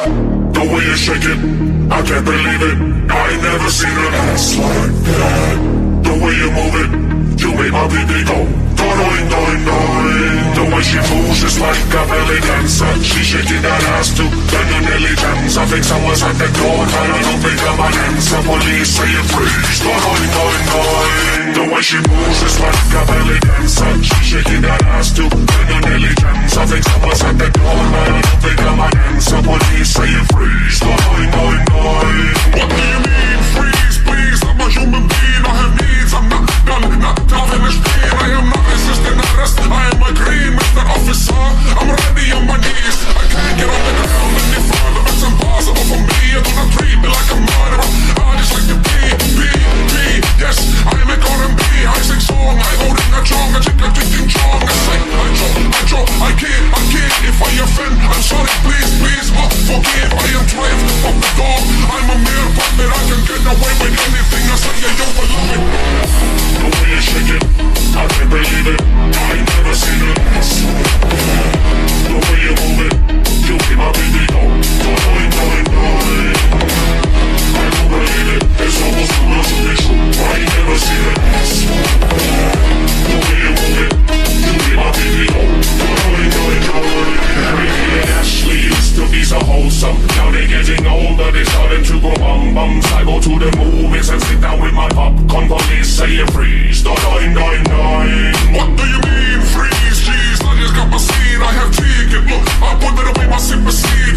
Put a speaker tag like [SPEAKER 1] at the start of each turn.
[SPEAKER 1] The way you shake it, I can't believe it. I ain't never seen an ass like that. The way you move it, you make my baby go doing, doing, doing. The way she moves just like a belly dancer. She shaking that ass too, then you nearly dance. I think someone's at the door, trying to pick up my answer. Police say you freeze, doing, doing, doing. The way she moves just like a belly dancer. She shaking that ass too, then you nearly dance. I think someone's at the door, trying to pick up my answer. Police say you freeze, doing, doing, doing. What do you mean freeze, please? I'm a human being, I have needs. I'm not done, not finished being. I am not resisting arrest, I am agreeing, Mr. Officer. I'm already on my knees, I can't get on the ground any further. It's impossible for me, you do not treat me like a murderer. I just like to be, yes, I make R&B, I sing song, I hold in a chong, I take a drinking chong. I say, I can't, if I offend, I'm sorry, please, forgive. I am trying to fuck the dog, I'm a mere puppet, I can get away with anything. I say, yeah, you believe it. The way you shake it, I can't believe it. I ain't never seen it. The way you move it, you be my baby go. Doing, doing, doing. I don't believe it. It's almost too real to be true. I ain't never seen it. The way you move it, you be my baby go. Doing, doing, doing. Ricky and Ashley used to be so wholesome. Now they're getting older, they starting to grow bums. I go to the movies and sit down with my popcorn. Police say you freeze. Doing, doing, doing. What do you mean freeze? Jeez, I just got my scene. I have ticket. Look, I put it away my sympathy.